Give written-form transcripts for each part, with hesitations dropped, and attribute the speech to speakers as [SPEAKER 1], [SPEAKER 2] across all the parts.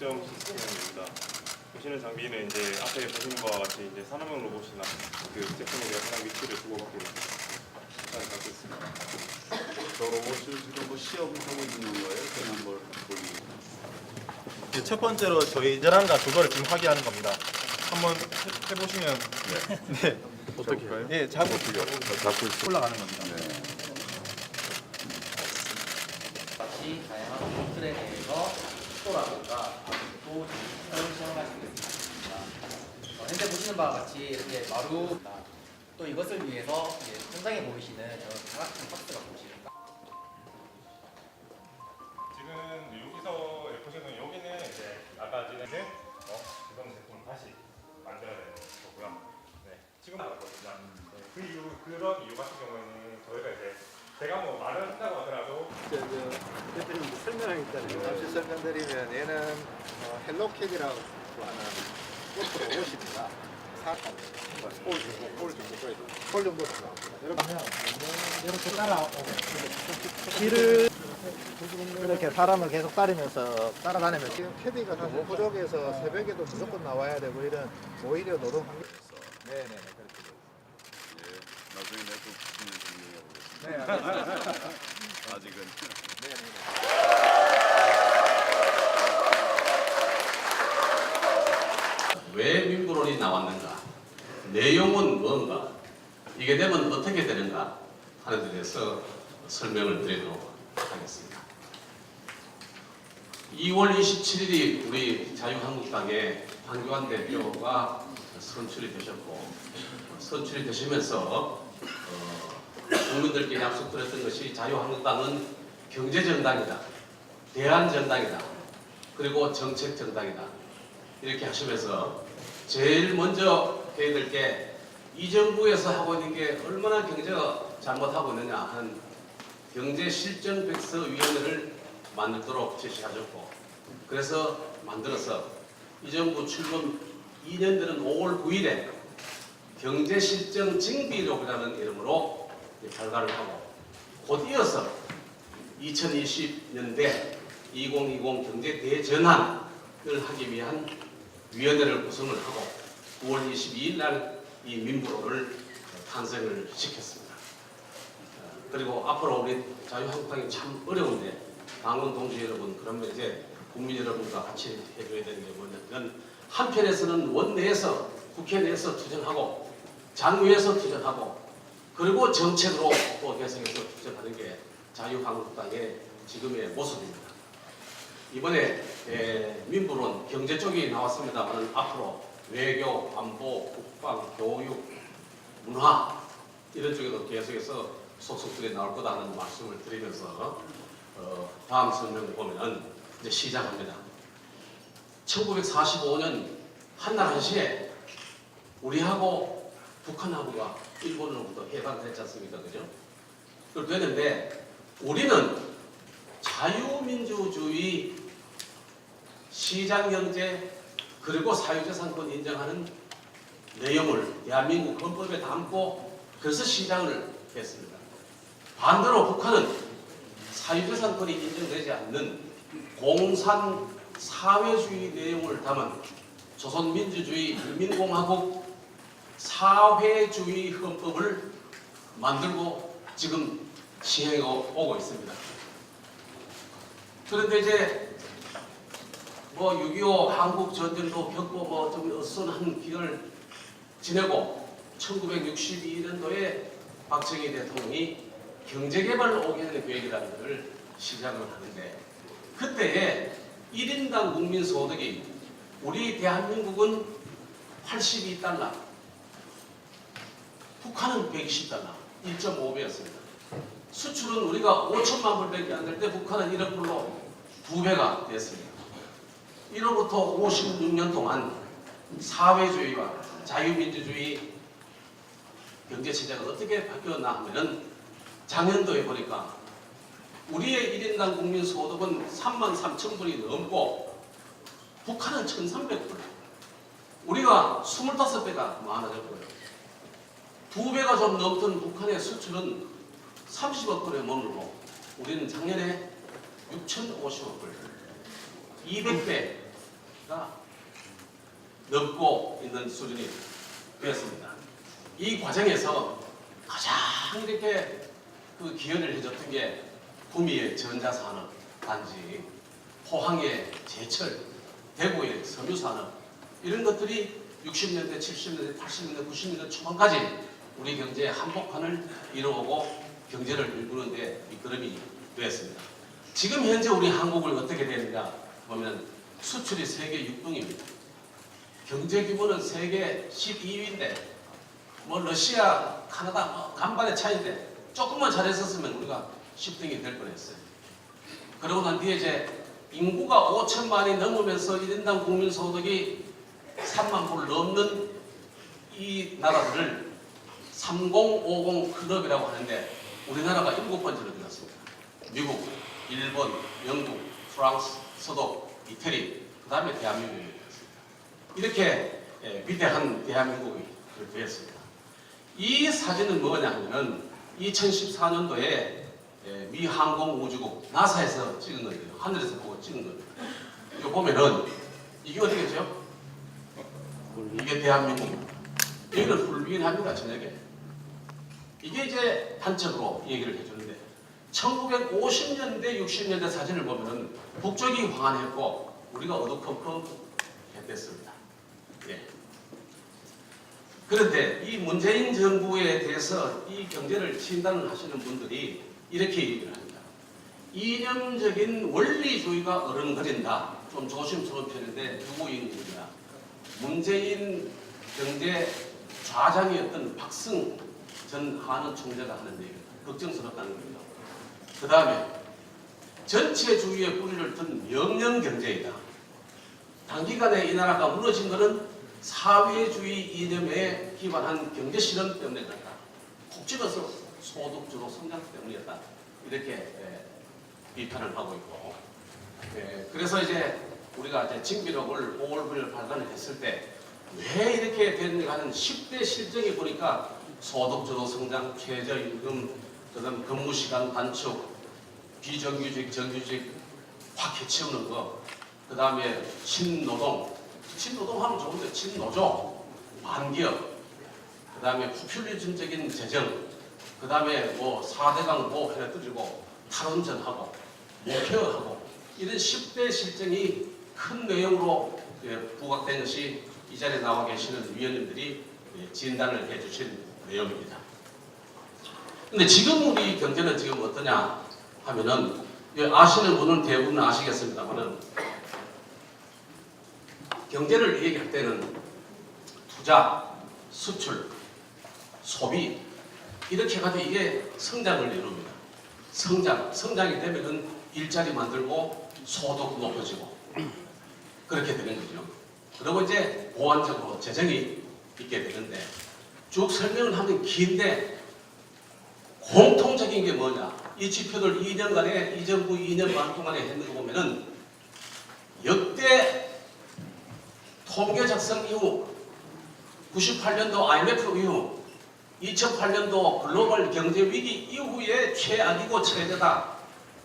[SPEAKER 1] 측정 시스템입니다. 보시는 장비는 이제 앞에 보시는 바와 같이 이제 산업용 로봇이나 그 제품에 대한 해당 위치를 주고받게 됩니다. 잘 갖고 있습니다.
[SPEAKER 2] 저 로봇을 지금 뭐 시험하고 있는 거예요? 그냥 뭘 돌리고?
[SPEAKER 3] 첫 번째로 저희 전환과 그거를 지금 확인하는 겁니다. 한번 해보시면 네.
[SPEAKER 2] 어떻게 해요?
[SPEAKER 3] 예, 잡고
[SPEAKER 2] 잡고 있어.
[SPEAKER 3] 올라가는 겁니다.
[SPEAKER 2] 네.
[SPEAKER 4] 같이 다양한 것들에 대해서 속도라든가 또 사용 시험을 하시겠습니다. 현재 보시는 바와 같이 이렇게 마루 또 이것을 위해서 이제 현장에 보이시는 저런 사각형 박스가 보이십니까?
[SPEAKER 1] 지금 여기서 보시면 여기는 이제 아까 지금 이번 제품을 다시 만들어야 되는 거고요. 네, 지금 나왔거든요. 네, 그 이유 그런 이유 같은 경우에는 저희가 이제 제가 뭐 말을 한다고 하더라도
[SPEAKER 5] 대표님 설명하겠다는 잠시 설명드리면 얘는 헬로캣이라고 하는 꽃 로봇입니다. 사람 볼 정도 나옵니다. 이렇게 따라오고 길을 이렇게 사람을 계속 따르면서 따라다니면 지금 캐디가 사실 부족해서 새벽에도 무조건 나와야 되고 이런 오히려 노동 환경에서 네네네 그렇게 돼요.
[SPEAKER 2] 예, 나중에 내도 붙이면 좀 이용해 보겠습니다.
[SPEAKER 5] 네, 알겠습니다.
[SPEAKER 2] 아직은.
[SPEAKER 5] 네네네.
[SPEAKER 6] 왜 민부론이 나왔는가? 내용은 뭔가? 이게 되면 어떻게 되는가? 하는 데 대해서 설명을 드리도록 하겠습니다. 2월 27일이 우리 자유한국당의 황교안 대표가 선출이 되셨고 선출이 되시면서 국민들께 약속드렸던 것이 자유한국당은 경제정당이다, 대안정당이다, 그리고 정책정당이다 이렇게 하시면서 제일 먼저 해야 될 게 이 정부에서 하고 있는 게 얼마나 경제가 잘못하고 있느냐 하는 경제실정백서위원회를 만들도록 제시하셨고 그래서 만들어서 이 정부 출범 2년 되는 5월 9일에 경제실정증비록이라는 이름으로 발간을 하고 곧 이어서 2020년대 2020 경제 대전환을 하기 위한 위원회를 구성을 하고 9월 22일 날 이 민부론을 탄생을 시켰습니다. 그리고 앞으로 우리 자유한국당이 참 어려운데 당원 동지 여러분 그러면 이제 국민 여러분과 같이 해줘야 되는 게 뭐냐면 한편에서는 원내에서 국회 내에서 투쟁하고 장외에서 투쟁하고 그리고 정책으로 또 개성해서 투쟁하는 게 자유한국당의 지금의 모습입니다. 이번에 민부론 경제 쪽이 나왔습니다만 앞으로 외교, 안보, 국방, 교육, 문화 이런 쪽에도 계속해서 속속들이 나올 거다는 말씀을 드리면서 다음 설명을 보면은 이제 시작합니다. 1945년 한날 한시에 우리하고 북한하고가 일본으로부터 해방을 했지 않습니까? 그죠? 그렇게 됐는데 우리는 자유민주주의 시장경제 그리고 사유재산권 인정하는 내용을 대한민국 헌법에 담고 그래서 시장을 했습니다. 반대로 북한은 사유재산권이 인정되지 않는 공산 사회주의 내용을 담은 조선민주주의 인민공화국 사회주의 헌법을 만들고 지금 시행해 오고 있습니다. 그런데 이제 6.25 한국 전쟁도 겪고 좀 어수선한 기간을 지내고 1962년도에 박정희 대통령이 경제개발 5개년 계획이라는 것을 시작을 하는데 그때에 1인당 국민소득이 우리 대한민국은 82달러, 북한은 120달러, 1.5배였습니다. 수출은 우리가 5천만 불밖에 안 될 때 북한은 1억 불로 2배가 됐습니다. 1로부터 56년 동안 사회주의와 자유민주주의 경제체제가 어떻게 바뀌었나 하면은 작년도에 보니까 우리의 1인당 국민소득은 33,000불이 넘고 북한은 1,300불. 우리가 25배가 많아졌고요. 2배가 좀 넘던 북한의 수출은 30억 불에 머물고 우리는 작년에 6,050억 불. 200배 GDP가 넘고 있는 수준이 되었습니다. 이 과정에서 가장 이렇게 그 기여를 해줬던 게 구미의 전자산업 단지, 포항의 제철, 대구의 섬유산업 이런 것들이 60년대, 70년대, 80년대, 90년대 초반까지 우리 경제의 한복판을 이루고 경제를 일구는데 이끌음이 되었습니다. 지금 현재 우리 한국을 어떻게 되느냐 보면 수출이 세계 6등입니다. 경제 규모는 세계 12위인데 뭐 러시아, 카나다 뭐 간발의 차이인데 조금만 잘했었으면 우리가 10등이 될 뻔했어요. 그러고 난 뒤에 이제 인구가 5천만이 넘으면서 1인당 국민소득이 3만 불을 넘는 이 나라들을 3050 클럽이라고 하는데 우리나라가 7번째로 들어갔습니다. 미국, 일본, 영국, 프랑스, 서독, 이태리, 그 다음에 대한민국이 되었습니다. 이렇게 위대한 대한민국이 되었습니다. 이 사진은 뭐냐 하면은 2014년도에 미 항공우주국 나사에서 찍은 거예요. 하늘에서 보고 찍은 거예요. 이거 보면은 이게 어디겠죠? 이게 대한민국입니다. 여기는 훌륭합니다. 저녁에. 이게 이제 단적으로 얘기를 해주는데 1950년대, 60년대 사진을 보면은 북쪽이 환했고 우리가 어두컴컴했댔습니다. 예. 그런데 이 문재인 정부에 대해서 이 경제를 진단을 하시는 분들이 이렇게 얘기를 합니다. 이념적인 원리주의가 어른거린다. 좀 조심스러운 편인데 누구 얘기냐? 문재인 경제 좌장이었던 박승 전 한원 총재가 하는 얘기입니다. 걱정스럽다는 겁니다. 그 다음에 전체주의의 뿌리를 둔 명령경제이다. 단기간에 이 나라가 무너진 것은 사회주의 이념에 기반한 경제실험 때문에 그렇다. 콕 집어서 소득주도 성장 때문이었다. 이렇게 비판을 하고 있고, 그래서 이제 우리가 이제 징비록을 5월 9일 발간을 했을 때 왜 이렇게 됐는가 하는 10대 실정이 보니까 소득주도 성장, 최저임금, 그다음 근무시간 단축, 비정규직, 정규직 확 해치우는 거, 그 다음에 신노동 하면 좋은데 친노조, 반기업, 그 다음에 포퓰리즘적인 재정, 그 다음에 뭐 4대강 뭐 해뜨리고 탈원전하고 목표하고 이런 10대 실정이 큰 내용으로 부각된 것이 이 자리에 나와 계시는 위원님들이 진단을 해주신 내용입니다. 근데 지금 우리 경제는 지금 어떠냐 하면은 아시는 분은 대부분 아시겠습니다만은 경제를 얘기할 때는 투자, 수출, 소비 이렇게 해가지고 이게 성장을 이룹니다. 성장이 되면은 일자리 만들고 소득 높아지고 그렇게 되는 거죠. 그리고 이제 보완적으로 재정이 있게 되는데 쭉 설명을 하면 긴데 공통적인 게 뭐냐? 이 지표들 2년간에 이 정부 2년 반 동안에 했는 거 보면은 역대 통계 작성 이후 98년도 IMF 이후 2008년도 글로벌 경제 위기 이후에 최악이고 최대다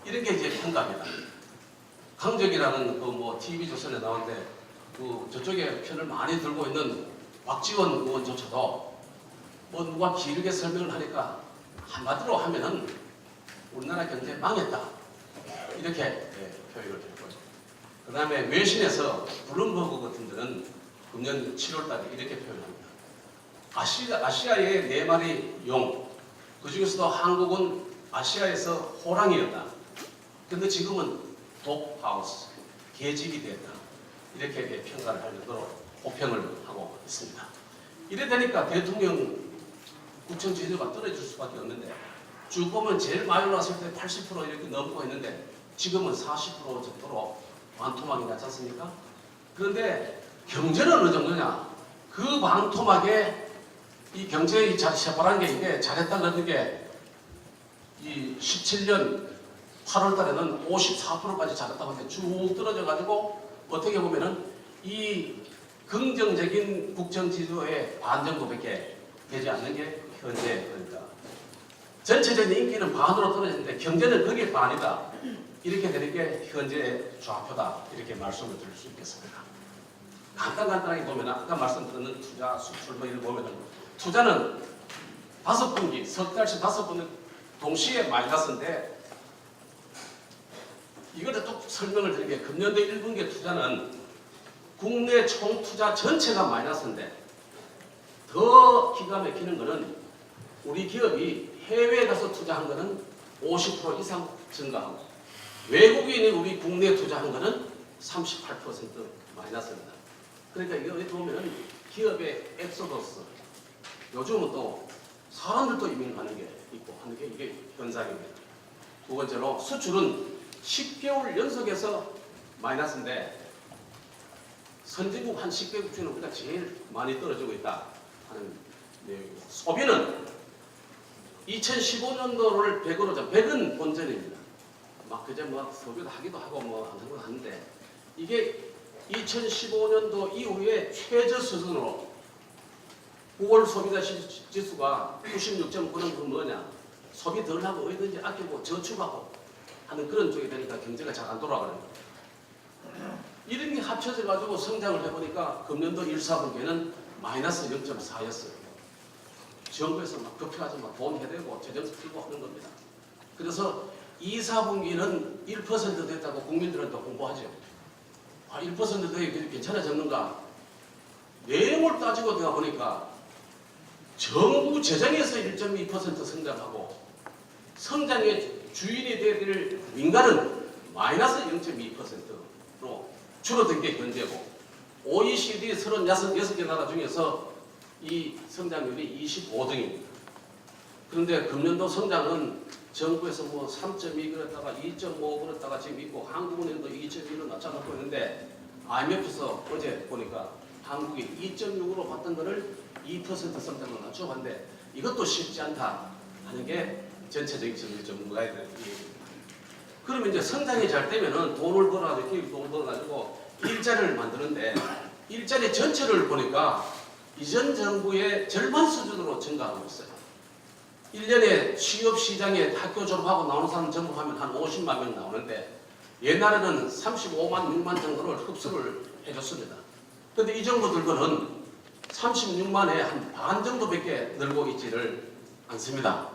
[SPEAKER 6] 이런 게 이제 평가입니다. 강적이라는 그 뭐 TV 조선에 나오는데 그 저쪽에 편을 많이 들고 있는 박지원 의원조차도 뭐 누가 길게 설명을 하니까 한마디로 하면은 우리나라 경제 망했다 이렇게 표현을 했고요. 그 다음에 외신에서 블룸버그 같은 데는 금년 7월달에 이렇게 표현합니다. 아시아의 4마리 용, 그 중에서도 한국은 아시아에서 호랑이였다. 근데 지금은 독하우스, 계집이 됐다. 이렇게 평가를 할 정도로 호평을 하고 있습니다. 이래 되니까 대통령 구청 지지도가 떨어질 수밖에 없는데 쭉 보면 제일 많이 올랐을 때 80% 이렇게 넘고 있는데 지금은 40% 정도로 반토막이 났지 않습니까? 그런데 경제는 어느 정도냐? 그 반토막에 이 경제의 새파란 게 이게 잘했다 그러는 게 이 17년 8월 달에는 54%까지 잘했다고 하는데 쭉 떨어져 가지고 어떻게 보면은 이 긍정적인 국정 지도의 반 정도밖에 되지 않는 게 현재 그러니까 전체적인 인기는 반으로 떨어지는데 경제는 거기에 반이다. 이렇게 되는 게 현재 좌표다. 이렇게 말씀을 드릴 수 있겠습니다. 간단하게 보면 아까 말씀드렸는 투자, 수출 뭐 이런 거 보면은 투자는 5분기, 석 달씩 5분 동시에 마이너스인데 이거를 또 설명을 드린 게 금년도 1분기 투자는 국내 총 투자 전체가 마이너스인데 더 기가 막히는 거는 우리 기업이 해외에 가서 투자한 거는 50% 이상 증가하고 외국인이 우리 국내에 투자한 거는 38% 마이너스입니다. 그러니까 이거 보면 기업의 엑소더스 요즘은 또 사람들도 이민 가는 게 있고 하는 게 이게 현상입니다. 두 번째로 수출은 10개월 연속해서 마이너스인데 선진국 한 10개국 중에 우리가 제일 많이 떨어지고 있다 하는 내용입니다. 소비는 2015년도를 100으로 잡 100은 본전입니다. 막 그제 뭐 소비도 하기도 하고 뭐 안 하기도 하는데 이게 2015년도 이후에 최저 수준으로 9월 소비자 지수가 96.9는 그 뭐냐 소비 덜 하고 어디든지 아끼고 저축하고 하는 그런 쪽이 되니까 경제가 잘 안 돌아가는 거예요. 이런 게 합쳐져 가지고 성장을 해보니까 금년도 1, 4분기에는 마이너스 0.4였어요. 정부에서 막 급해가지고 막 돈 해대고 재정서 풀고 하는 겁니다. 그래서 2, 4분기는 1% 됐다고 국민들한테 공부하죠. 아, 1% 돼 괜찮아졌는가? 내용을 따지고 내가 보니까 정부 재정에서 1.2% 성장하고 성장의 주인이 돼야 될 민간은 마이너스 0.2%로 줄어든 게 현재고 OECD 36개 나라 중에서 이 성장률이 25등입니다. 그런데 금년도 성장은 정부에서 뭐 3.2 그랬다가 2.5 그랬다가 지금 있고 한국은행도 2.1로 낮춰놓고 있는데 IMF에서 어제 보니까 한국이 2.6으로 봤던 거를 2% 성장으로 낮춰봤는데 이것도 쉽지 않다 하는 게 전체적인 전문가의 얘기입니다. 그러면 이제 성장이 잘 되면은 돈을 벌어가지고 기업이 돈을 벌어가지고 일자리를 만드는데 일자리 전체를 보니까 이전 정부의 절반 수준으로 증가하고 있어요. 1년에 취업시장에 학교 졸업하고 나오는 사람 전부 하면 한 50만 명 나오는데 옛날에는 35만, 6만 정도를 흡수를 해줬습니다. 그런데 이 정부 들고는 36만에 한 반 정도밖에 늘고 있지를 않습니다.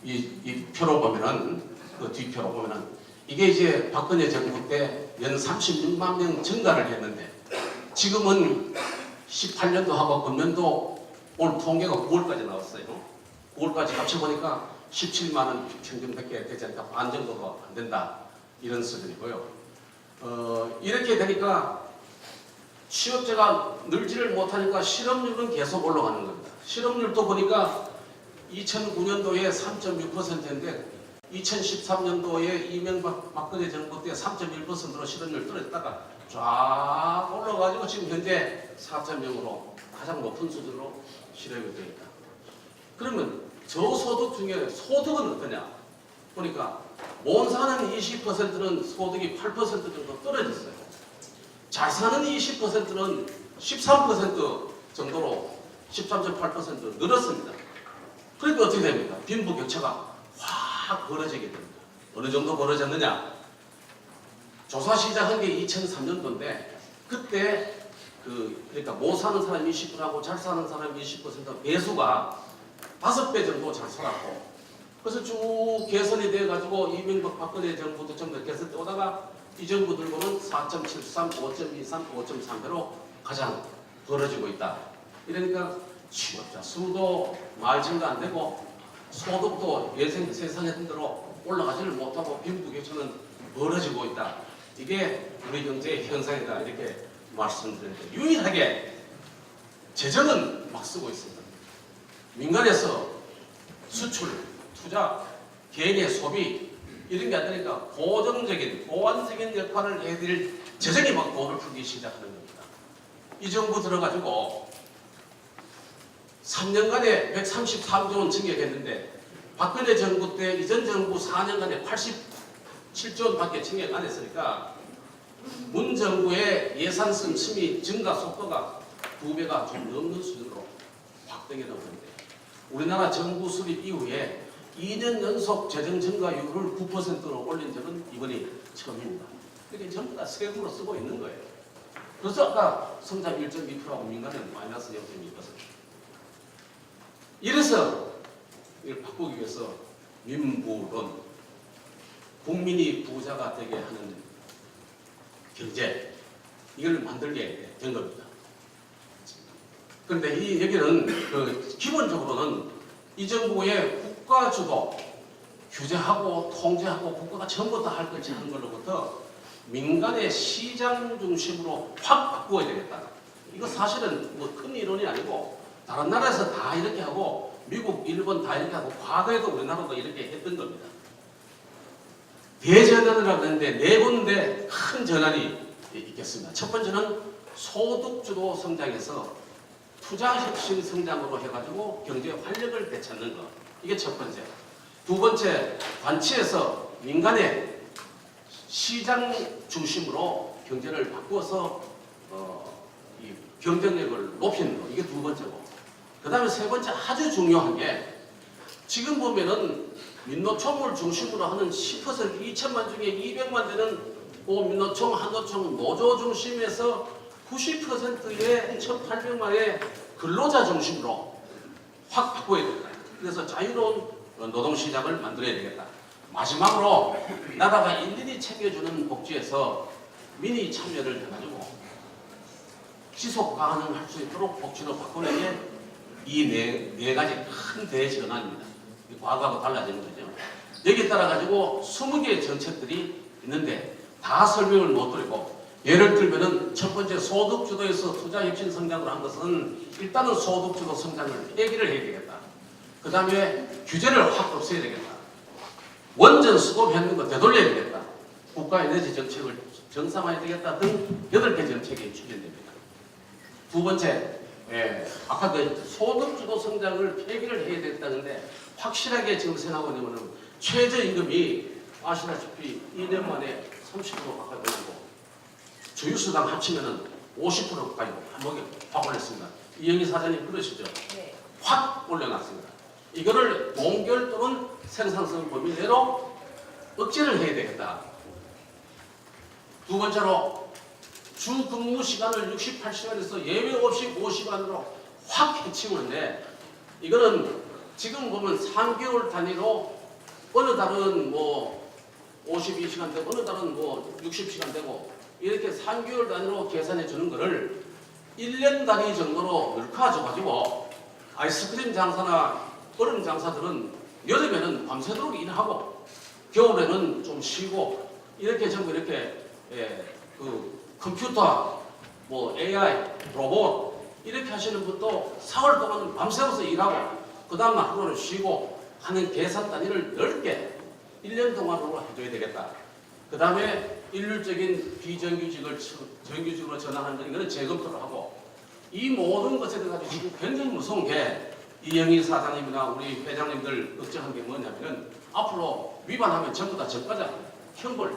[SPEAKER 6] 이 표로 보면은 그 뒤표로 보면은 이게 이제 박근혜 정부 때 연 36만 명 증가를 했는데 지금은 18년도하고 금년도 오늘 통계가 9월까지 나왔어요. 9월까지 합쳐보니까 17만 원 평균밖에 되지 않다. 반 정도가 안 된다. 이런 수준이고요. 이렇게 되니까 취업자가 늘지를 못하니까 실업률은 계속 올라가는 겁니다. 실업률도 보니까 2009년도에 3.6%인데 2013년도에 이명박 박근혜 정부 때 3.1%로 실업률 떨어졌다가 쫙 올라가지고 지금 현재 4.0으로 가장 높은 수준으로 실업이 되어 있다. 그러면 저소득 중에 소득은 어떠냐? 보니까 못 사는 20%는 소득이 8% 정도 떨어졌어요. 잘 사는 20%는 13% 정도로 13.8% 늘었습니다. 그러니까 어떻게 됩니까? 빈부격차가 확 벌어지게 됩니다. 어느 정도 벌어졌느냐? 조사 시작한 게 2003년도인데 그때 그러니까 못 사는 사람이 20%하고 잘 사는 사람이 20% 배수가 5배 정도 잘 살았고 그래서 쭉 개선이 돼가지고 이명박 박근혜 정부도 좀 더 개선 때 오다가 이 정부 들고는 4.73, 5.23, 5.3배로 가장 벌어지고 있다. 이러니까 취업자 수도 말 증가 안 되고 소득도 세상에 든 대로 올라가지를 못하고 빈부격차는 벌어지고 있다. 이게 우리 경제의 현상이다. 이렇게 말씀드렸는데 유일하게 재정은 막 쓰고 있습니다. 민간에서 수출, 투자, 개인의 소비 이런 게 안 되니까 고정적인, 보완적인 역할을 해야 될 재정이 막 돈을 풀기 시작하는 겁니다. 이 정부 들어가지고 3년간에 133조 원 증액했는데 박근혜 정부 때 이전 정부 4년간에 87조 원밖에 증액 안 했으니까 문 정부의 예산 씀씀이 증가 속도가 2배가 좀 넘는 수준으로 확대해 나오는데 우리나라 정부 수립 이후에 2년 연속 재정 증가율을 9%로 올린 적은 이번이 처음입니다. 그게 전부 다 세금으로 쓰고 있는 거예요. 그래서 아까 성장 1.2%하고 민간은 마이너스 0.2%. 이래서 이걸 바꾸기 위해서 민부론, 국민이 부자가 되게 하는 경제, 이걸 만들게 된 겁니다. 그런데 여기는 기본적으로는 이 정부의 국가 주도, 규제하고 통제하고 국가가 전부 다 할 것이 하는 걸로부터 민간의 시장 중심으로 확 바꾸어야 되겠다. 이거 사실은 뭐 큰 이론이 아니고 다른 나라에서 다 이렇게 하고 미국, 일본 다 이렇게 하고 과거에도 우리나라도 이렇게 했던 겁니다. 대전환이라고 하는데 네 군데 큰 전환이 있겠습니다. 첫 번째는 소득주도 성장에서 투자혁신 성장으로 해가지고 경제 활력을 되찾는 것. 이게 첫 번째. 두 번째, 관치에서 민간의 시장 중심으로 경제를 바꾸어서 이 경쟁력을 높이는 것. 이게 두 번째고. 그 다음에 세 번째 아주 중요한 게 지금 보면은 민노총을 중심으로 하는 10% 2천만 중에 200만 되는 민노총, 한노총, 노조 중심에서 90%의 1,800만의 근로자 중심으로 확 바꿔야 된다. 그래서 자유로운 노동시장을 만들어야 되겠다. 마지막으로 나라가 일일이 챙겨주는 복지에서 민의 참여를 해가지고 지속 가능할 수 있도록 복지로 바꾸는 게 이 네 가지 큰 대전환입니다. 과거하고 달라지는 거죠. 여기에 따라 가지고 20개의 정책들이 있는데 다 설명을 못 드리고 예를 들면은 첫 번째 소득주도에서 투자혁신 성장을 한 것은 일단은 소득주도 성장을 폐기를 해야 되겠다. 그 다음에 규제를 확 없애야 되겠다. 원전 수급했는 거 되돌려야 되겠다. 국가 에너지 정책을 정상화해야 되겠다 등 8개 정책이 추진됩니다. 두 번째, 아까 그 소득주도 성장을 폐기를 해야 되겠다는데 확실하게 지금 생각하고 있는 것은 최저임금이 아시다시피 2년 만에 30% 가까이 올리고 주유수당 합치면은 50% 가까이 한목에 확 올렸습니다. 이영희 사장님 그러시죠?
[SPEAKER 7] 네.
[SPEAKER 6] 확 올려놨습니다. 이거를 동결 또는 생산성 범위 내로 억제를 해야 되겠다. 두 번째로 주 근무 시간을 68시간에서 예외 없이 5시간으로 확 해치우는데 이거는 지금 보면 3개월 단위로 어느 달은 뭐 52시간 되고 어느 달은 뭐 60시간 되고 이렇게 3개월 단위로 계산해 주는 거를 1년 단위 정도로 넓혀줘 가지고 아이스크림 장사나 얼음 장사들은 여름에는 밤새도록 일하고 겨울에는 좀 쉬고 이렇게 전부 이렇게 그 컴퓨터, 뭐 AI, 로봇 이렇게 하시는 분도 4월 동안은 밤새워서 일하고 그 다음날 하루는 쉬고 하는 계산 단위를 넓게 1년 동안으로 해줘야 되겠다. 그 다음에 일률적인 비정규직을 정규직으로 전환하는 건 이거는 재검토를 하고 이 모든 것에 대해서 지금 굉장히 무서운 게 이영희 사장님이나 우리 회장님들 걱정한 게 뭐냐면은 앞으로 위반하면 전부 다 전과자 형벌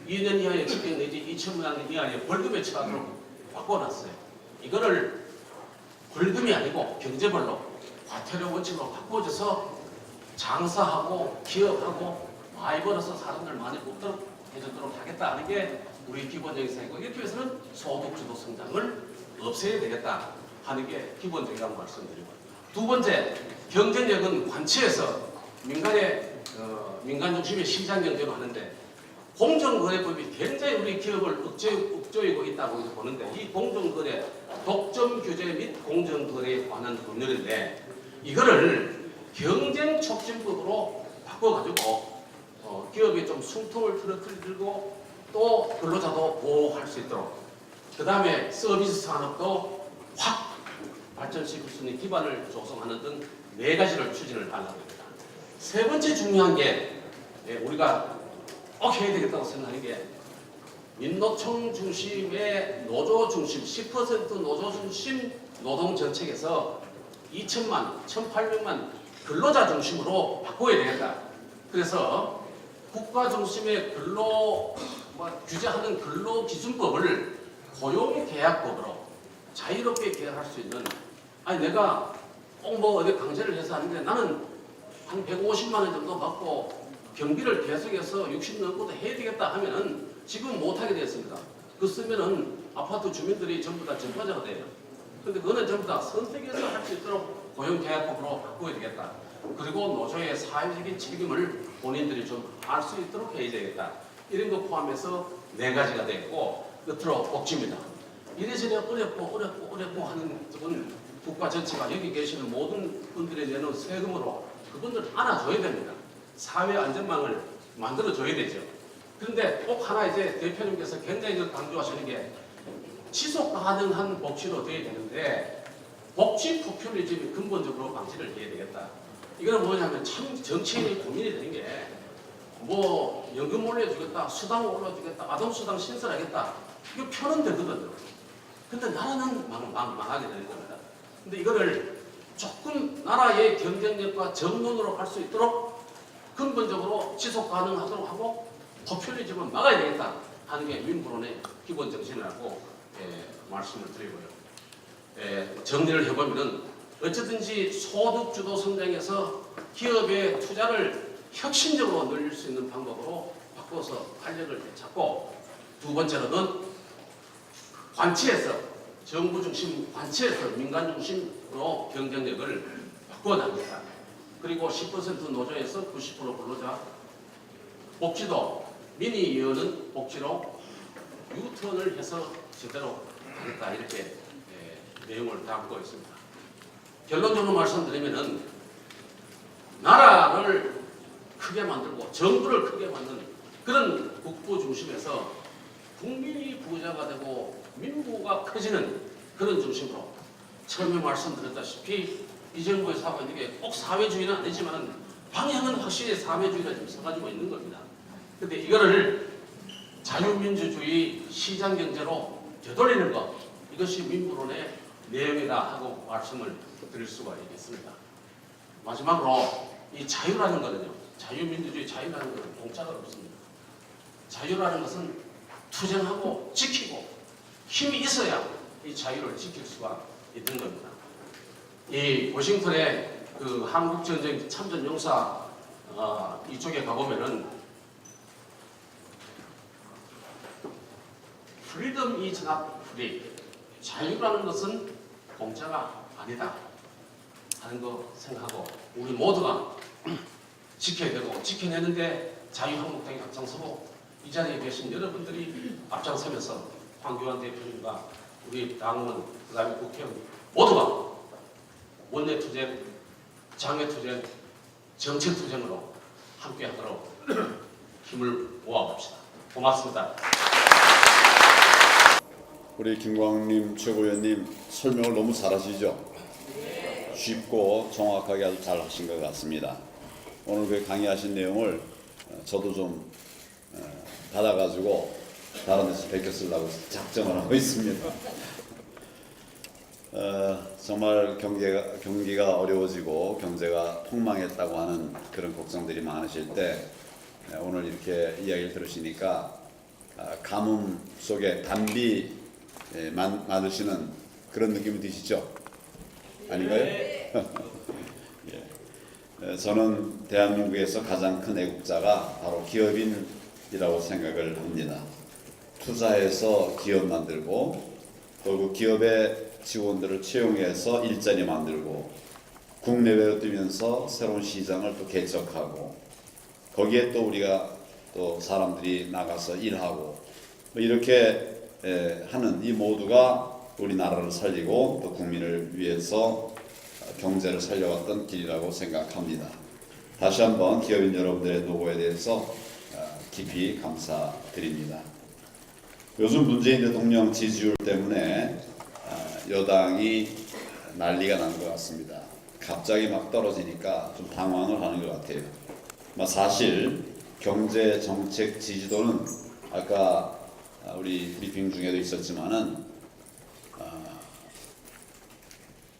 [SPEAKER 6] 2년 이하의 집행 내지 2천만 원 이하의 벌금에 처하도록 바꿔놨어요. 이거를 벌금이 아니고 경제벌로 과태료 원칙으로 바꿔줘서 장사하고 기업하고 많이 벌어서 사람들 많이 뽑도록 해주도록 하겠다 하는 게 우리 기본적인 생각이고 이렇게 해서는 소득주도 성장을 없애야 되겠다 하는 게 기본적이라고 말씀드리고 두 번째 경쟁력은 관치에서 민간 중심의 시장 경쟁을 하는데 공정거래법이 굉장히 우리 기업을 억제이고 있다고 보는데 이 공정거래 독점 규제 및 공정거래에 관한 법률인데 이거를 경쟁촉진법으로 바꿔가지고 기업이 좀 숨통을 틀어뜨리고 또 근로자도 보호할 수 있도록 그 다음에 서비스 산업도 확 발전시킬 수 있는 기반을 조성하는 등 4가지를 추진을 하려고 합니다. 세 번째 중요한 게 우리가 꼭 해야 되겠다고 생각하는 게 민노총 중심의 노조 중심 10% 노조 중심 노동 정책에서 2천만, 1,800만 근로자 중심으로 바꿔야 되겠다. 그래서 국가 중심의 규제하는 근로기준법을 고용계약법으로 자유롭게 계약할 수 있는 아니 내가 꼭 뭐 어디 강제를 해서 하는데 나는 한 150만 원 정도 받고 경비를 계속해서 60 넘고도 해야 되겠다 하면은 지금 못하게 되었습니다. 그 쓰면은 아파트 주민들이 전부 다 전과자가 돼요. 근데 그거는 전부 다 선택해서 할 수 있도록 고용계약법으로 바꿔야 되겠다. 그리고 노조의 사회적인 책임을 본인들이 좀 알 수 있도록 해야 되겠다. 이런 거 포함해서 4가지가 됐고 끝으로 복지입니다. 이래저래 어렵고 하는 것은 국가 전체가 여기 계시는 모든 분들이 내는 세금으로 그분들 안아줘야 됩니다. 사회 안전망을 만들어줘야 되죠. 그런데 꼭 하나 이제 대표님께서 굉장히 강조하시는 게 지속 가능한 복지로 돼야 되는데 복지 포퓰리즘이 근본적으로 방지를 해야 되겠다. 이거는 뭐냐면 참 정치인이 고민이 되는 게 뭐 연금 올려주겠다, 수당 올려주겠다, 아동수당 신설하겠다. 이거 표는 되거든요. 근데 나라는 망하게 되는 겁니다. 근데 이거를 조금 나라의 경쟁력과 정론으로 할 수 있도록 근본적으로 지속 가능하도록 하고 포퓰리즘은 막아야 되겠다 하는 게 민부론의 기본 정신이라고 말씀을 드리고요. 정리를 해보면은 어쨌든지 소득주도 성장에서 기업의 투자를 혁신적으로 늘릴 수 있는 방법으로 바꿔서 활력을 되찾고, 두 번째로는 관치에서 정부 중심 관치에서 민간 중심으로 경쟁력을 바꿔나갑니다. 그리고 10% 노조에서 90% 근로자, 복지도 민이 여는 복지로 유턴을 해서 제대로 하겠다, 이렇게 내용을 담고 있습니다. 결론적으로 말씀드리면은 나라를 크게 만들고 정부를 크게 만드는 그런 국부 중심에서 국민이 부자가 되고 민부가 커지는 그런 중심으로, 처음에 말씀드렸다시피 이 정부의 사고는 이게 꼭 사회주의는 아니지만 방향은 확실히 사회주의가 좀 서가지고 있는 겁니다. 근데 이거를 자유민주주의 시장경제로 되돌리는 것, 이것이 민부론의 내용이다 하고 말씀을 드릴 수가 있겠습니다. 마지막으로 이 자유라는 거는요, 자유민주주의 자유라는 것은 공짜가 없습니다. 자유라는 것은 투쟁하고 지키고 힘이 있어야 이 자유를 지킬 수가 있는 겁니다. 이 워싱턴의 그 한국전쟁 참전용사 이쪽에 가보면은 freedom is not free, 자유라는 것은 공짜가 아니다 하는 거 생각하고 우리 모두가 지켜야 되고, 지켜내는데 자유한국당이 앞장서고 이 자리에 계신 여러분들이 앞장서면서 황교안 대표님과 우리 당원, 그다음에 국회의원 모두가 원내투쟁, 장외투쟁, 정책투쟁으로 함께하도록 힘을 모아봅시다. 고맙습니다.
[SPEAKER 2] 우리 김광림 최고위원님 설명을 너무 잘하시죠? 쉽고 정확하게 아주 잘 하신 것 같습니다. 오늘 그 강의하신 내용을 저도 좀 받아가지고 다른 데서 베껴 쓰려고 작정을 하고 있습니다. 정말 경기가 어려워지고 경제가 폭망했다고 하는 그런 걱정들이 많으실 때 오늘 이렇게 이야기를 들으시니까 가뭄 속에 단비 맞으시는 그런 느낌이 드시죠? 아닌가요? 예. 저는 대한민국에서 가장 큰 애국자가 바로 기업인이라고 생각을 합니다. 투자해서 기업 만들고 또 그 기업의 직원들을 채용해서 일자리 만들고 국내외로 뛰면서 새로운 시장을 또 개척하고 거기에 또 우리가 또 사람들이 나가서 일하고 이렇게 하는 이 모두가 우리나라를 살리고 또 국민을 위해서 경제를 살려왔던 길이라고 생각합니다. 다시 한번 기업인 여러분들의 노고에 대해서 깊이 감사드립니다. 요즘 문재인 대통령 지지율 때문에 여당이 난리가 난 것 같습니다. 갑자기 막 떨어지니까 좀 당황을 하는 것 같아요. 사실 경제 정책 지지도는 아까 우리 브리핑 중에도 있었지만은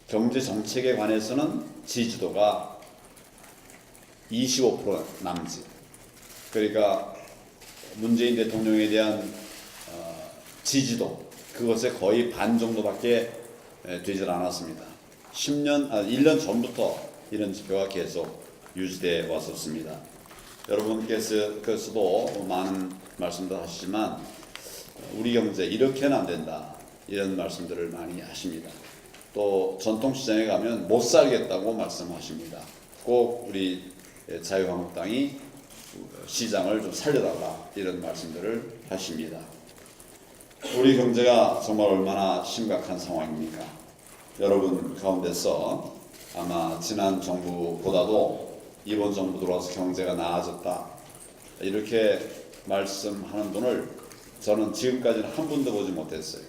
[SPEAKER 2] 경제 정책에 관해서는 지지도가 25% 남짓. 그러니까 문재인 대통령에 대한 지지도 그것의 거의 반 정도밖에 되질 않았습니다. 1년 전부터 이런 지표가 계속 유지되어 왔었습니다. 여러분께서도 많은 말씀도 하시지만 우리 경제 이렇게는 안 된다 이런 말씀들을 많이 하십니다. 또 전통시장에 가면 못 살겠다고 말씀하십니다. 꼭 우리 자유한국당이 시장을 좀 살려달라 이런 말씀들을 하십니다. 우리 경제가 정말 얼마나 심각한 상황입니까? 여러분 가운데서 아마 지난 정부보다도 이번 정부 들어와서 경제가 나아졌다 이렇게 말씀하는 분을 저는 지금까지는 한 분도 보지 못했어요.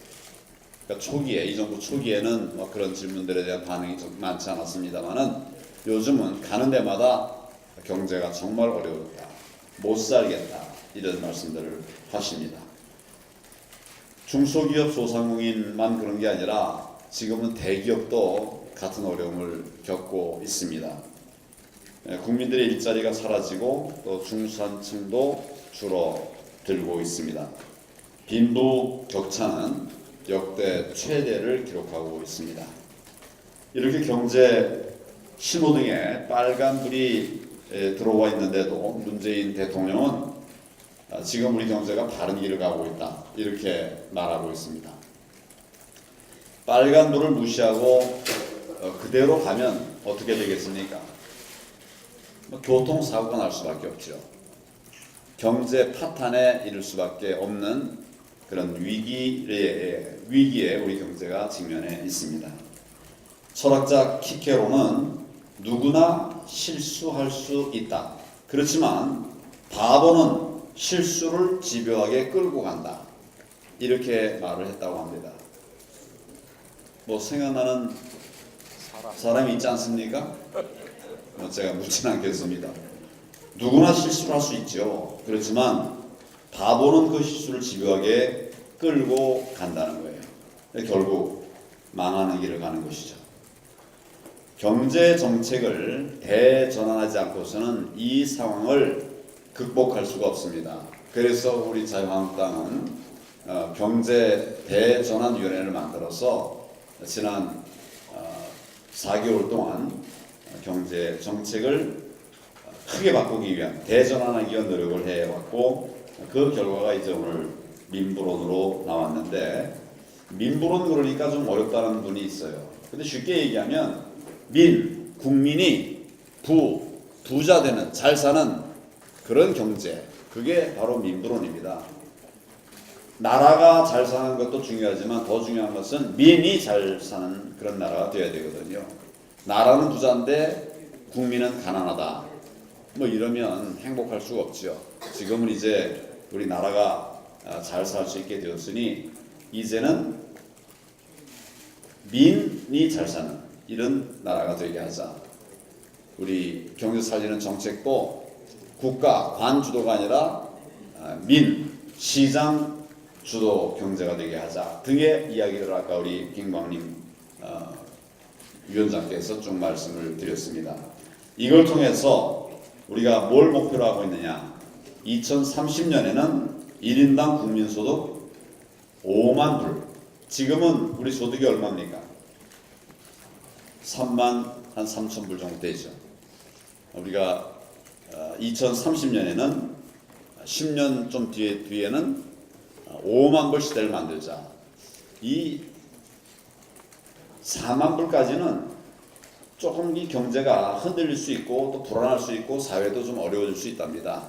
[SPEAKER 2] 그러니까 초기에 이 정부 초기에는 뭐 그런 질문들에 대한 반응이 좀 많지 않았습니다만은 요즘은 가는 데마다 경제가 정말 어려웠다, 못 살겠다 이런 말씀들을 하십니다. 중소기업 소상공인만 그런 게 아니라 지금은 대기업도 같은 어려움을 겪고 있습니다. 국민들의 일자리가 사라지고 또 중산층도 줄어들고 있습니다. 빈부격차는 역대 최대를 기록하고 있습니다. 이렇게 경제 신호등에 빨간불이 들어와 있는데도 문재인 대통령은 지금 우리 경제가 바른 길을 가고 있다 이렇게 말하고 있습니다. 빨간불을 무시하고 그대로 가면 어떻게 되겠습니까? 교통사고가 날 수밖에 없죠. 경제 파탄에 이를 수밖에 없는 그런 위기에 우리 경제가 직면해 있습니다. 철학자 키케로는 누구나 실수할 수 있다. 그렇지만 바보는 실수를 집요하게 끌고 간다. 이렇게 말을 했다고 합니다. 뭐 생각나는 사람이 있지 않습니까? 제가 묻지는 않겠습니다. 누구나 실수를 할 수 있죠. 그렇지만 바보는 그 실수를 집요하게 끌고 간다는 거예요. 결국 망하는 길을 가는 것이죠. 경제 정책을 대전환하지 않고서는 이 상황을 극복할 수가 없습니다. 그래서 우리 자유한국당은 경제 대전환위원회를 만들어서 지난 4개월 동안 경제 정책을 크게 바꾸기 위한 대전환하기 위한 노력을 해왔고 그 결과가 이제 오늘 민부론으로 나왔는데 민부론 그러니까 좀 어렵다는 분이 있어요. 근데 쉽게 얘기하면 국민이 부자 되는 잘 사는 그런 경제 그게 바로 민부론입니다. 나라가 잘 사는 것도 중요하지만 더 중요한 것은 민이 잘 사는 그런 나라가 되어야 되거든요. 나라는 부자인데 국민은 가난하다. 뭐 이러면 행복할 수가 없죠. 지금은 이제 우리 나라가 잘 살 수 있게 되었으니 이제는 민이 잘 사는 이런 나라가 되게 하자. 우리 경제 살리는 정책도 국가 관 주도가 아니라 시장 주도 경제가 되게 하자 등의 이야기를 아까 우리 김광림 위원장께서 좀 말씀을 드렸습니다. 이걸 통해서 우리가 뭘 목표로 하고 있느냐? 2030년에는 1인당 국민소득 5만 불. 지금은 우리 소득이 얼마입니까? 3만 한 3천 불 정도 되죠. 우리가 2030년에는 10년 좀 뒤에는 5만 불 시대를 만들자. 이 4만 불까지는 조금 이 경제가 흔들릴 수 있고 또 불안할 수 있고 사회도 좀 어려워질 수 있답니다.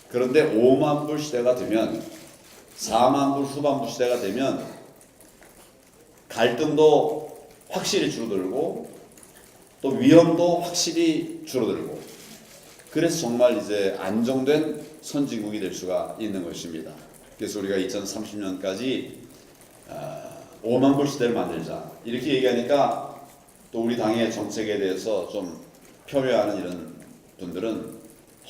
[SPEAKER 2] 그런데 5만 불 시대가 되면 4만 불 후반부 시대가 되면 갈등도 확실히 줄어들고 또 위험도 확실히 줄어들고 그래서 정말 이제 안정된 선진국이 될 수가 있는 것입니다. 그래서 우리가 2030년까지 5만 불 시대를 만들자 이렇게 얘기하니까 또 우리 당의 정책에 대해서 좀 폄훼하는 이런 분들은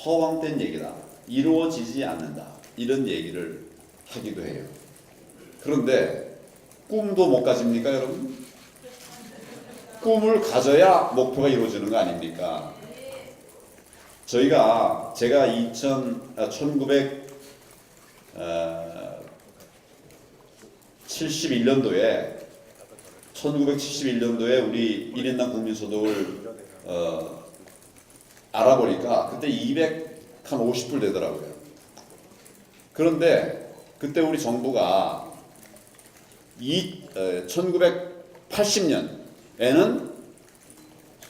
[SPEAKER 2] 허황된 얘기다, 이루어지지 않는다 이런 얘기를 하기도 해요. 그런데 꿈도 못 가집니까 여러분? 꿈을 가져야 목표가 이루어지는 거 아닙니까? 제가 1971년도에 우리 1인당 국민소득을 알아보니까 그때 250불 되더라고요. 그런데 그때 우리 정부가 1980년에는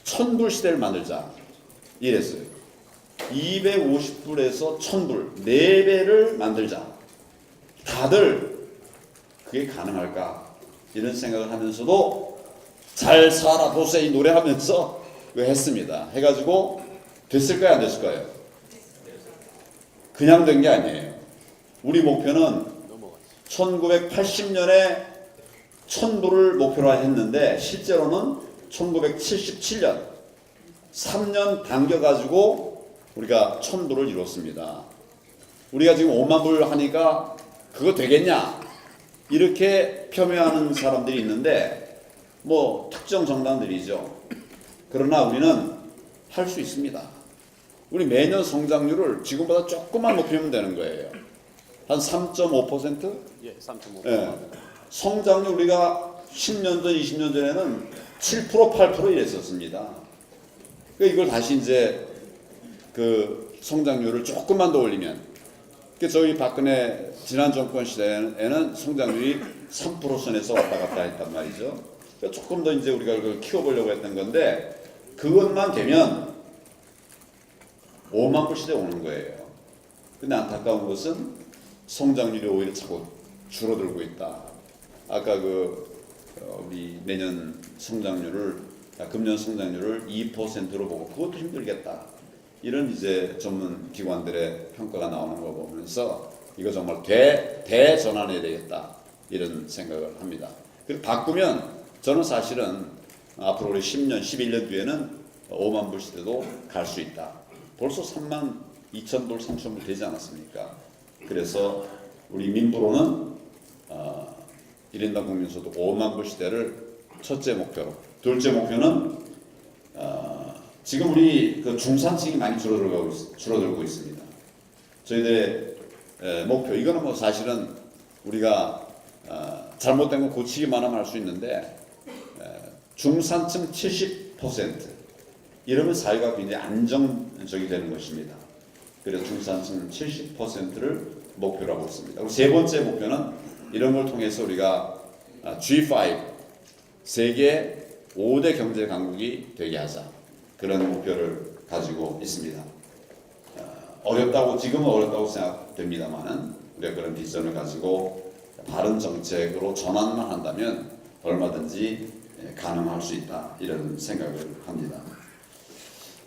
[SPEAKER 2] 1000불 시대를 만들자 이랬어요. 250불에서 1000불 4배를 만들자. 다들 그게 가능할까 이런 생각을 하면서도 잘 살아 보세 이 노래하면서 왜 했습니다. 해가지고 됐을까요 안 됐을까요? 그냥 된 게 아니에요. 우리 목표는 1980년에 1000불을 목표로 했는데 실제로는 1977년 3년 당겨가지고 우리가 1000불을 이뤘습니다. 우리가 지금 5만 불 하니까 그거 되겠냐 이렇게 폄훼하는 사람들이 있는데 뭐 특정 정당들이죠. 그러나 우리는 할 수 있습니다. 우리 매년 성장률을 지금보다 조금만 높이면 되는 거예요. 한 3.5%?
[SPEAKER 7] 예, 3.5%.
[SPEAKER 2] 예. 성장률 우리가 10년 전, 20년 전에는 7%, 8% 이랬었습니다. 그러니까 이걸 다시 이제 그 성장률을 조금만 더 올리면, 저희 박근혜 지난 정권 시대에는 성장률이 3% 선에서 왔다 갔다 했단 말이죠. 그러니까 조금 더 이제 우리가 그걸 키워보려고 했던 건데, 그것만 되면 5만 불 시대 오는 거예요. 근데 안타까운 것은 성장률이 오히려 자꾸 줄어들고 있다. 아까 우리 내년 성장률을 금년 성장률을 2%로 보고 그것도 힘들겠다. 이런 이제 전문 기관들의 평가가 나오는 거 보면서 이거 정말 대전환해야 되겠다. 이런 생각을 합니다. 그리고 바꾸면 저는 사실은 앞으로 우리 10년, 11년 뒤에는 5만 불 시대도 갈 수 있다. 벌써 3만 2천 불, 3천 불 되지 않았습니까? 그래서 우리 민부로는 1인당 국민소득 5만 불 시대를 첫째 목표로, 둘째 목표는 지금 우리 그 중산층이 많이 줄어들고 있습니다. 저희들의 목표, 이거는 뭐 사실은 우리가 잘못된 거 고치기만 하면 할 수 있는데 중산층 70% 이러면 사회가 굉장히 안정적이 되는 것입니다. 그래서 중산층 70%를 목표로 하고 있습니다. 그리고 세 번째 목표는 이런 걸 통해서 우리가 G5 세계 5대 경제 강국이 되게 하자. 그런 목표를 가지고 있습니다. 지금은 어렵다고 생각됩니다만은 우리가 그런 비전을 가지고 바른 정책으로 전환만 한다면 얼마든지 가능할 수 있다. 이런 생각을 합니다.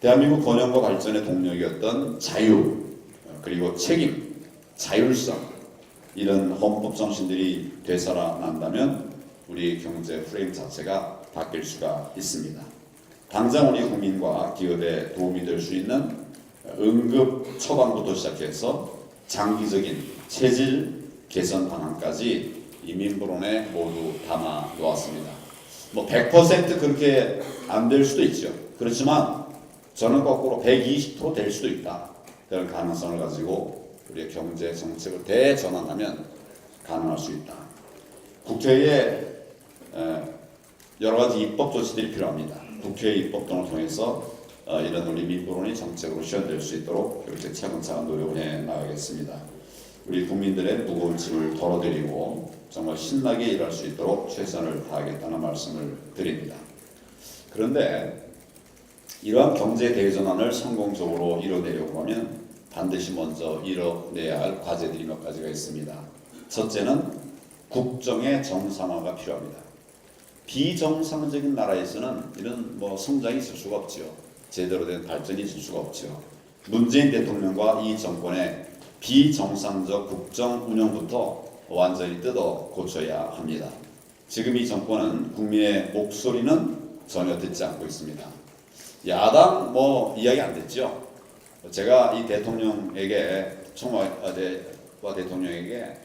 [SPEAKER 2] 대한민국 번영과 발전의 동력이었던 자유, 그리고 책임, 자율성 이런 헌법 정신들이 되살아난다면 우리 경제 프레임 자체가 바뀔 수가 있습니다. 당장 우리 국민과 기업에 도움이 될 수 있는 응급 처방부터 시작해서 장기적인 체질 개선 방안까지 이 민부론에 모두 담아 놓았습니다. 뭐 100% 그렇게 안 될 수도 있죠. 그렇지만 저는 거꾸로 120% 될 수도 있다. 그런 가능성을 가지고 우리의 경제 정책을 대전환하면 가능할 수 있다. 국회에 여러 가지 입법 조치들이 필요합니다. 국회 입법 등을 통해서 이런 우리 민부론이 정책으로 실현될 수 있도록 이렇게 차근차근 노력을 해 나가겠습니다. 우리 국민들의 무거운 짐을 덜어드리고 정말 신나게 일할 수 있도록 최선을 다하겠다는 말씀을 드립니다. 그런데 이러한 경제 대전환을 성공적으로 이뤄내려고 하면 반드시 먼저 이뤄내야 할 과제들이 몇 가지가 있습니다. 첫째는 국정의 정상화가 필요합니다. 비정상적인 나라에서는 이런 성장이 있을 수가 없죠. 제대로 된 발전이 있을 수가 없죠. 문재인 대통령과 이 정권의 비정상적 국정 운영부터 완전히 뜯어 고쳐야 합니다. 지금 이 정권은 국민의 목소리는 전혀 듣지 않고 있습니다. 야당 이야기 안 됐죠. 제가 이 대통령에게 청와대와 대통령에게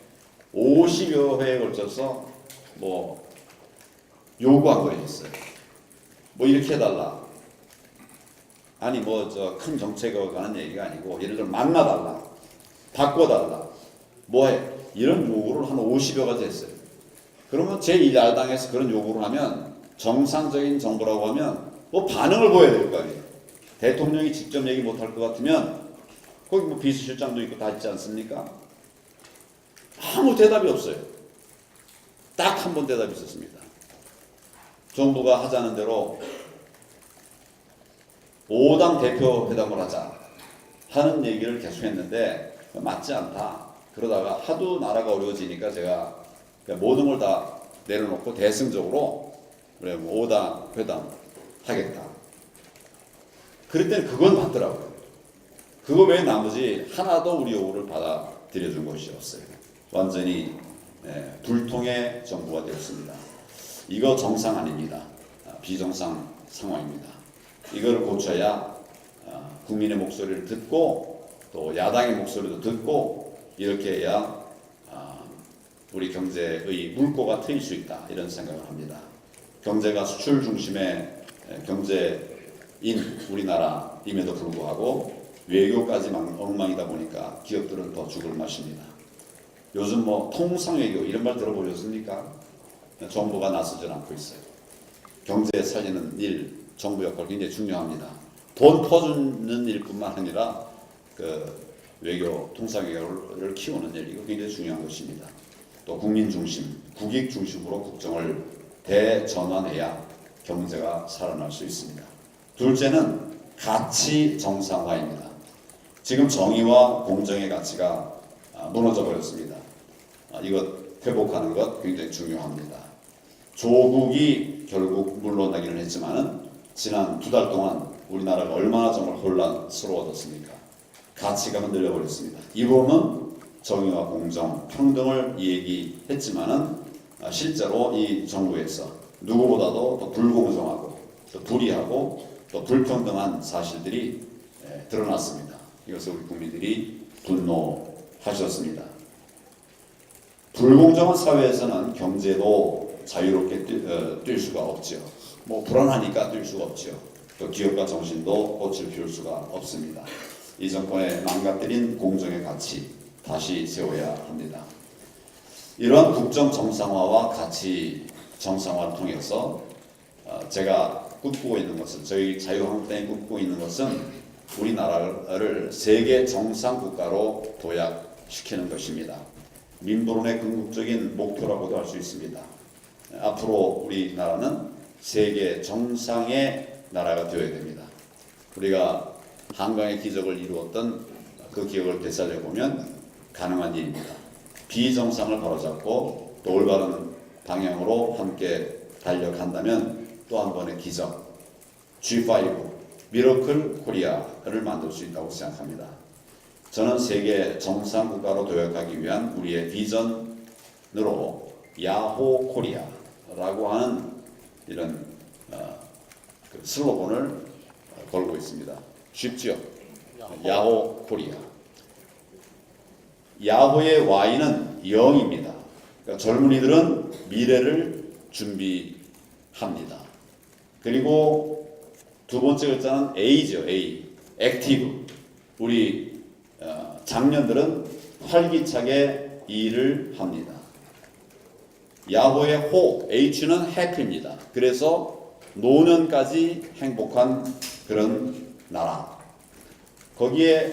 [SPEAKER 2] 50여 회에 걸쳐서 요구한 거 있어요. 이렇게 해달라. 아니 큰 정책에 관한 얘기가 아니고 예를 들어 만나달라, 바꿔달라, 이런 요구를 한 50여 가지 했어요. 그러면 제1야당에서 그런 요구를 하면 정상적인 정부라고 하면 반응을 보여야 될 거 아니에요. 대통령이 직접 얘기 못할 것 같으면 거기 비서실장도 있고 다 있지 않습니까? 아무 대답이 없어요. 딱 한 번 대답이 있었습니다. 정부가 하자는 대로 5당 대표 회담을 하자 하는 얘기를 계속했는데 맞지 않다. 그러다가 하도 나라가 어려워지니까 제가 모든 걸 다 내려놓고 대승적으로 그래 5당 회담 하겠다. 그랬더니 그건 맞더라고요. 그거 외에 나머지 하나도 우리 요구를 받아들여준 것이 없어요. 완전히 불통의 정부가 되었습니다. 이거 정상 아닙니다. 비정상 상황입니다. 이걸 고쳐야 국민의 목소리를 듣고 또 야당의 목소리도 듣고 이렇게 해야 우리 경제의 물꼬가 트일 수 있다 이런 생각을 합니다. 경제가 수출 중심의 경제인 우리나라임에도 불구하고 외교까지 엉망이다 보니까 기업들은 더 죽을 맛입니다. 요즘 뭐 통상외교 이런 말 들어보셨습니까? 정부가 나서지 않고 있어요. 경제 살리는 일, 정부 역할 굉장히 중요합니다. 돈 퍼주는 일뿐만 아니라 그 외교, 통상외교를 키우는 일 이거 굉장히 중요한 것입니다. 또 국민 중심, 국익 중심으로 국정을 대전환해야 경제가 살아날 수 있습니다. 둘째는 가치 정상화입니다. 지금 정의와 공정의 가치가 무너져 버렸습니다. 이것 회복하는 것 굉장히 중요합니다. 조국이 결국 물러나기는 했지만은 지난 2달 동안 우리나라가 얼마나 정말 혼란스러워졌습니까? 가치관은 늘려버렸습니다. 이론은 정의와 공정, 평등을 얘기했지만은 실제로 이 정부에서 누구보다도 더 불공정하고 더 불의하고 또 불평등한 사실들이 드러났습니다. 이것을 우리 국민들이 분노하셨습니다. 불공정한 사회에서는 경제도 자유롭게 뛸 수가 없죠. 뭐 불안하니까 뛸 수가 없죠. 또 기업가 정신도 꽃을 피울 수가 없습니다. 이 정권의 망가뜨린 공정의 가치 다시 세워야 합니다. 이러한 국정 정상화와 가치 정상화를 통해서 제가 꿈꾸고 있는 것은 저희 자유한국당이 꿈꾸고 있는 것은 우리나라를 세계 정상 국가로 도약시키는 것입니다. 민보론의 궁극적인 목표라고도 할 수 있습니다. 앞으로 우리나라는 세계 정상의 나라가 되어야 됩니다. 우리가 한강의 기적을 이루었던 그 기억을 되살려 보면 가능한 일입니다. 비정상을 바로잡고 또 올바른 방향으로 함께 달려간다면 또 한 번의 기적, G5, 미러클 코리아를 만들 수 있다고 생각합니다. 저는 세계 정상 국가로 도약하기 위한 우리의 비전으로 야호 코리아라고 하는 이런 그 슬로건을 걸고 있습니다. 쉽죠? 야호 코리아. 야호의 Y는 영입니다. 그러니까 젊은이들은 미래를 준비합니다. 그리고 두 번째 글자는 A죠. A. 액티브. 우리 장년들은 활기차게 일을 합니다. 야호의 호, H는 해피입니다. 그래서 노년까지 행복한 그런 나라. 거기에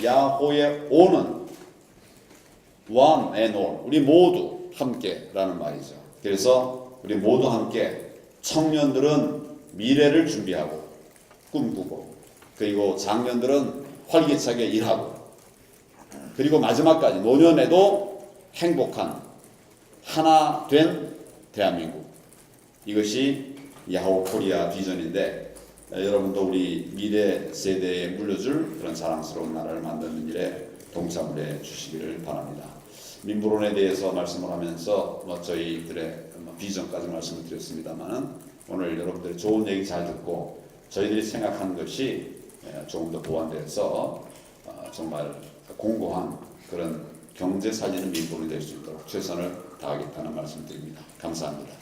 [SPEAKER 2] 야호의 오는 one and all, 우리 모두 함께라는 말이죠. 그래서 우리 모두 함께 청년들은 미래를 준비하고 꿈꾸고 그리고 장년들은 활기차게 일하고 그리고 마지막까지 노년에도 행복한 하나 된 대한민국, 이것이 야호 코리아 비전인데 여러분도 우리 미래 세대에 물려줄 그런 자랑스러운 나라를 만드는 일에 동참을 해 주시기를 바랍니다. 민부론에 대해서 말씀을 하면서 저희들의 비전까지 말씀을 드렸습니다만 오늘 여러분들이 좋은 얘기 잘 듣고 저희들이 생각하는 것이 조금 더 보완돼서 정말 공고한 그런 경제 살리는 민부론이 될 수 있도록 최선을 다하겠다는 말씀드립니다. 감사합니다.